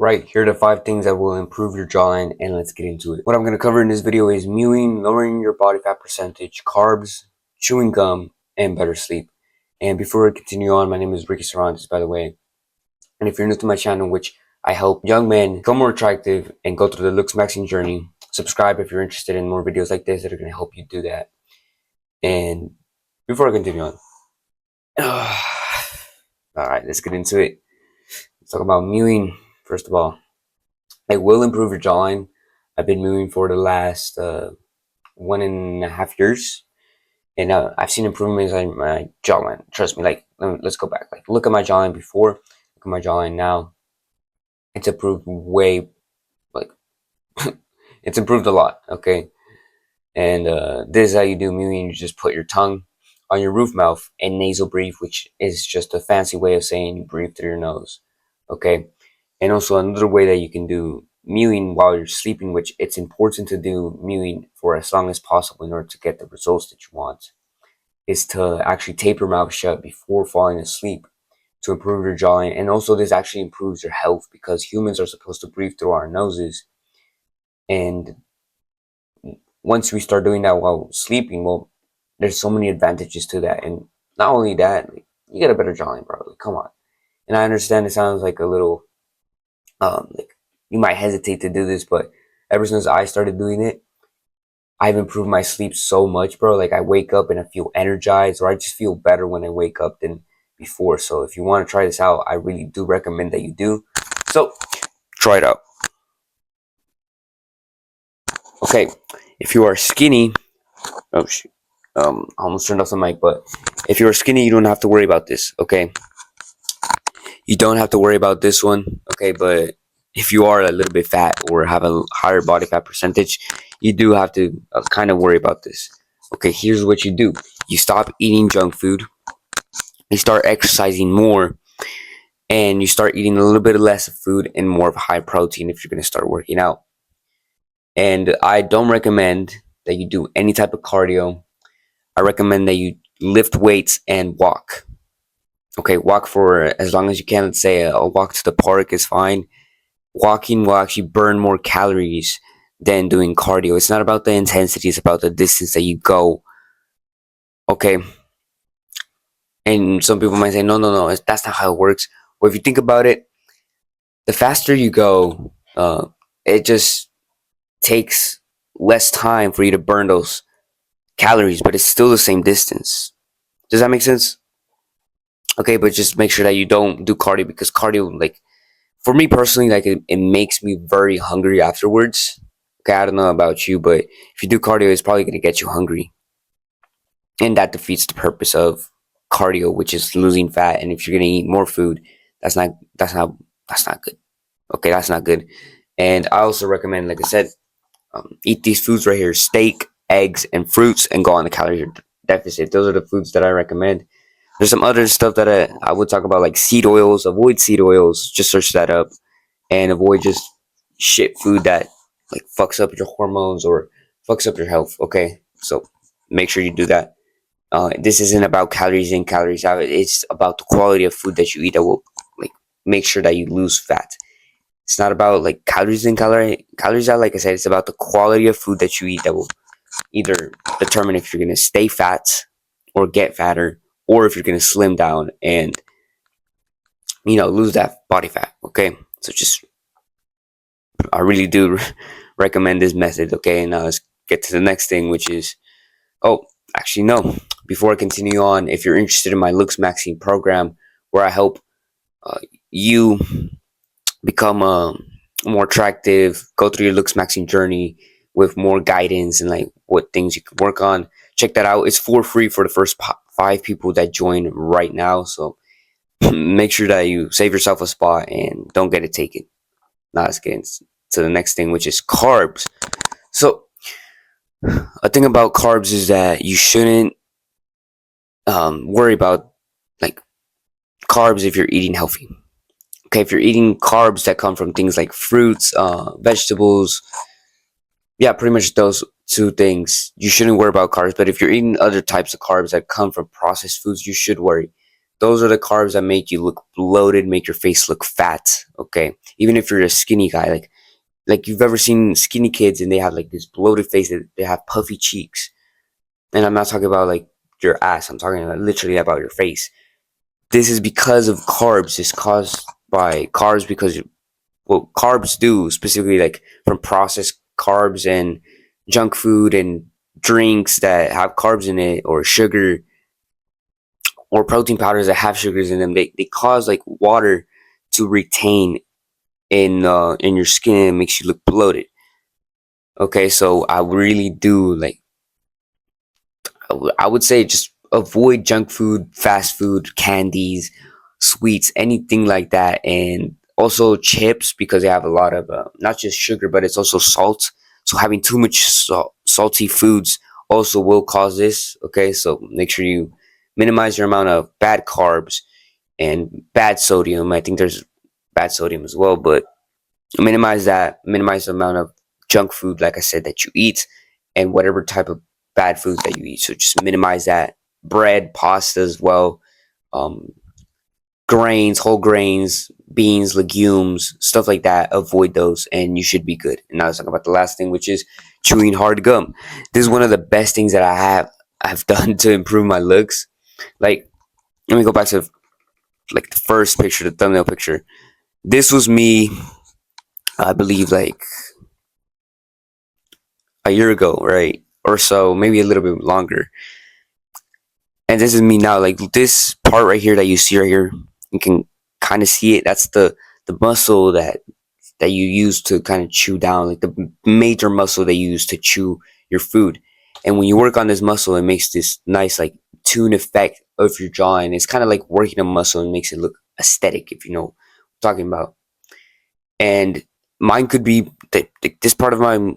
Right, here are the 5 things that will improve your jawline, and let's get into it. What I'm going to cover in this video is mewing, lowering your body fat percentage, carbs, chewing gum, and better sleep. And before I continue on, my name is Ricky Sarantes, by the way. And if you're new to my channel, which I help young men become more attractive and go through the looks maxing journey, subscribe if you're interested in more videos like this that are going to help you do that. And before I continue on, alright, let's get into it. Let's talk about mewing, first of all. It will improve your jawline. I've been mewing for the last 1.5 years, and I've seen improvements in my jawline. Trust me. Like, let's go back. Like, look at my jawline before. Look at my jawline now. It's improved way, like, it's improved a lot. Okay, and this is how you do mewing. You just put your tongue on your roof mouth and nasal breathe, which is just a fancy way of saying you breathe through your nose. Okay, and also another way that you can do mewing while you're sleeping, which it's important to do mewing for as long as possible in order to get the results that you want, is to actually tape your mouth shut before falling asleep to improve your jawline. And also this actually improves your health because humans are supposed to breathe through our noses. And once we start doing that while sleeping, well, there's so many advantages to that. And not only that, like, you get a better jawline, bro. Like, come on. And I understand it sounds like a little like you might hesitate to do this, but ever since I started doing it, I've improved my sleep so much, bro. Like, I wake up and I feel energized, or I just feel better when I wake up than before. So if you want to try this out, I really do recommend that you do. So try it out. Okay, if you are skinny, oh shoot, I almost turned off the mic, but if you're skinny, you don't have to worry about this. Okay, you don't have to worry about this one. Okay, but if you are a little bit fat or have a higher body fat percentage, you do have to kind of worry about this. Okay, here's what you do. You stop eating junk food, you start exercising more, and you start eating a little bit less of food and more of high protein if you're going to start working out. And I don't recommend that you do any type of cardio. I recommend that you lift weights and walk. Okay, walk for as long as you can. Let's say a walk to the park is fine. Walking will actually burn more calories than doing cardio. It's not about the intensity, it's about the distance that you go. Okay. And some people might say, no, that's not how it works. Well, if you think about it, the faster you go, it just takes less time for you to burn those calories, but it's still the same distance. Does that make sense? Okay, but just make sure that you don't do cardio, because cardio, like, for me personally, like, it makes me very hungry afterwards. Okay, I don't know about you, but if you do cardio, it's probably going to get you hungry, and that defeats the purpose of cardio, which is losing fat. And if you're going to eat more food, that's not good. Okay, that's not good. And I also recommend, like I said, eat these foods right here: steak, eggs, and fruits, and go on the calorie deficit. Those are the foods that I recommend. There's some other stuff that I would talk about, like seed oils. Avoid seed oils. Just search that up, and avoid just shit food that, like, fucks up your hormones or fucks up your health. Okay, so make sure you do that. This isn't about calories in, calories out. It's about the quality of food that you eat that will, like, make sure that you lose fat. It's not about, like, calories in, calories out. Like I said, it's about the quality of food that you eat that will either determine if you're gonna stay fat or get fatter, or if you're gonna slim down and, lose that body fat. Okay, so just, I really do recommend this method. Okay, now let's get to the next thing, which is, oh, actually, no. Before I continue on, if you're interested in my looks maxing program, where I help you become more attractive, go through your looks maxing journey with more guidance and, like, what things you can work on, check that out. It's for free for the first 5 people that join right now. So make sure that you save yourself a spot and don't get it taken. Now let's get into the next thing, which is carbs. So a thing about carbs is that you shouldn't worry about, like, carbs if you're eating healthy. Okay, if you're eating carbs that come from things like fruits, vegetables, yeah, pretty much those 2 things, you shouldn't worry about carbs. But if you're eating other types of carbs that come from processed foods, you should worry. those are the carbs that make you look bloated, make your face look fat. Okay, even if you're a skinny guy, like you've ever seen skinny kids and they have like this bloated face, that they have puffy cheeks. And I'm not talking about like your ass. I'm talking about literally about your face. This is because of carbs. It's caused by carbs because what carbs do specifically, like from processed carbs and junk food and drinks that have carbs in it, or sugar, or protein powders that have sugars in them, they cause like water to retain in your skin, and makes you look bloated. Okay, so I really do like, I would say just avoid junk food, fast food, candies, sweets, anything like that, and also chips, because they have a lot of not just sugar, but it's also salt. So having too much salty foods also will cause this. Okay, so make sure you minimize your amount of bad carbs and bad sodium. I think there's bad sodium as well, but minimize that. Minimize the amount of junk food, like I said, that you eat, and whatever type of bad food that you eat. So just minimize that. Bread, pasta as well, um, grains, whole grains, beans, legumes, stuff like that. Avoid those, and you should be good. And now let's talk about the last thing, which is chewing hard gum. This is one of the best things that I've done to improve my looks. Like, let me go back to like the first picture, the thumbnail picture. This was me, I believe, like a year ago, right? Or so, maybe a little bit longer. And this is me now. Like this part right here that you see right here, you can kind of see it. That's the muscle that you use to kind of chew down, like the major muscle that you use to chew your food. And when you work on this muscle, it makes this nice like tune effect of your jaw, and it's kind of like working a muscle and makes it look aesthetic, if you know what I'm talking about. And mine could be this part of my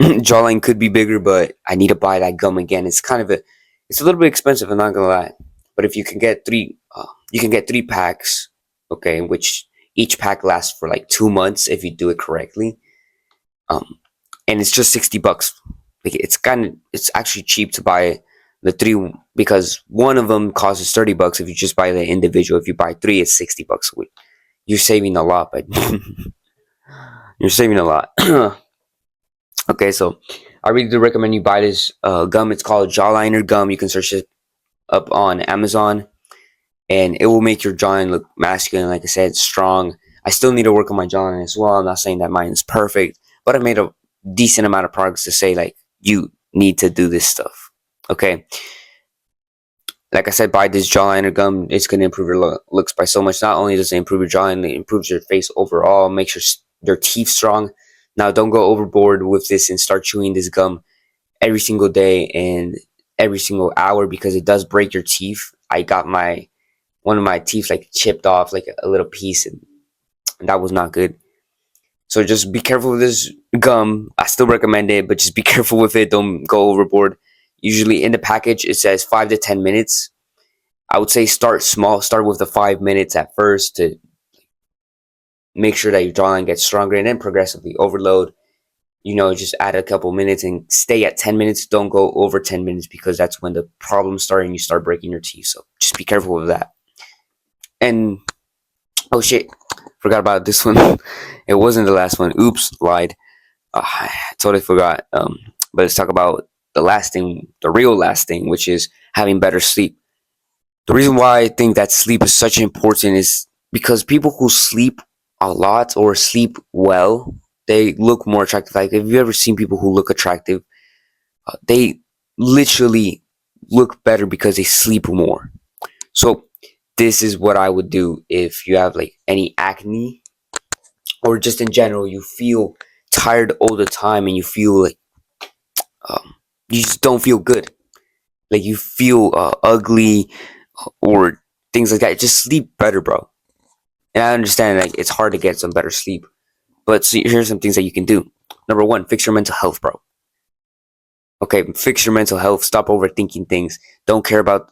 jawline could be bigger, but I need to buy that gum again. It's a little bit expensive. I'm not gonna lie, but if you can get three, you can get 3 packs. Okay, which each pack lasts for like 2 months if you do it correctly. Um, and it's just $60. Like it's actually cheap to buy the three, because one of them costs $30 if you just buy the individual. If you buy three, it's $60. You're saving a lot, but you're saving a lot. Okay, so I really do recommend you buy this gum. It's called Jawliner gum. You can search it up on Amazon, and it will make your jawline look masculine. Like I said, strong. I still need to work on my jawline as well. I'm not saying that mine is perfect, but I made a decent amount of progress to say like you need to do this stuff. Okay, like I said, buy this jawliner gum. It's going to improve your looks by so much. Not only does it improve your jawline, it improves your face overall, makes your teeth strong. Now, don't go overboard with this and start chewing this gum every single day and every single hour, because it does break your teeth. I got one of my teeth like chipped off, like a little piece, and that was not good. So just be careful with this gum. I still recommend it, but just be careful with it. Don't go overboard. Usually in the package, it says 5 to 10 minutes. I would say start small. Start with the 5 minutes at first to make sure that your jawline gets stronger, and then progressively overload. Just add a couple minutes and stay at 10 minutes. Don't go over 10 minutes, because that's when the problems start and you start breaking your teeth. So just be careful with that. And oh shit, forgot about this one. It wasn't the last one. Oops, lied. I totally forgot. But let's talk about the last thing, the real last thing, which is having better sleep. The reason why I think that sleep is such important is because people who sleep a lot or sleep well, they look more attractive. Like, have you ever seen people who look attractive? They literally look better because they sleep more. So this is what I would do if you have like any acne, or just in general you feel tired all the time and you feel like you just don't feel good. Like you feel ugly or things like that. Just sleep better, bro. And I understand like it's hard to get some better sleep, but see, here's some things that you can do. Number one, fix your mental health, bro. Okay, fix your mental health. Stop overthinking things. Don't care about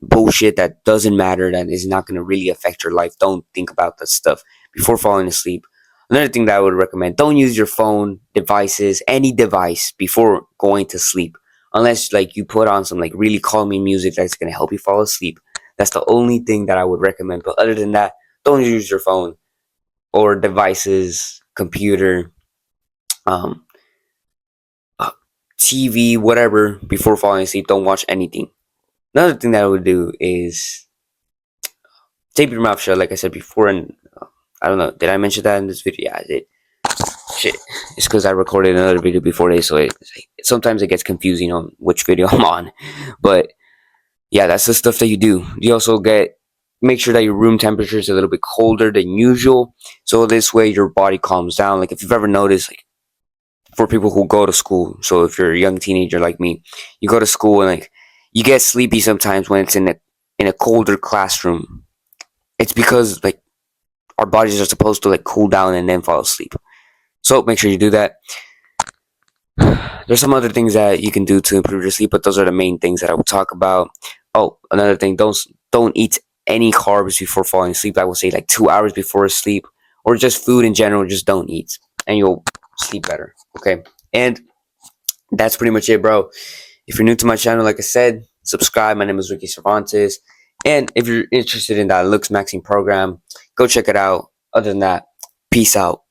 bullshit that doesn't matter, that is not going to really affect your life. Don't think about that stuff before falling asleep. Another thing that I would recommend, don't use your phone, devices, any device before going to sleep. Unless like you put on some like really calming music that's going to help you fall asleep. That's the only thing that I would recommend. But other than that, don't use your phone or devices, computer, um, uh, TV, whatever, before falling asleep. Don't watch anything. Another thing that I would do is tape your mouth shut, like I said before. And I don't know, did I mention that in this video? Yeah, I did. Shit, it's because I recorded another video before this, so sometimes it gets confusing on which video I'm on. But yeah, that's the stuff that you do. You also make sure that your room temperature is a little bit colder than usual, so this way your body calms down. Like if you've ever noticed, like for people who go to school, so if you're a young teenager like me, you go to school and like you get sleepy sometimes when it's in a colder classroom. It's because like our bodies are supposed to like cool down and then fall asleep. So make sure you do that. There's some other things that you can do to improve your sleep, but those are the main things that I will talk about. Oh, another thing, don't eat any carbs before falling asleep. I will say like 2 hours before sleep, or just food in general. Just don't eat, and you'll sleep better. Okay, and that's pretty much it, bro. If you're new to my channel, like I said, subscribe. My name is Ricky Cervantes, and if you're interested in that looks maxing program, go check it out. Other than that, peace out.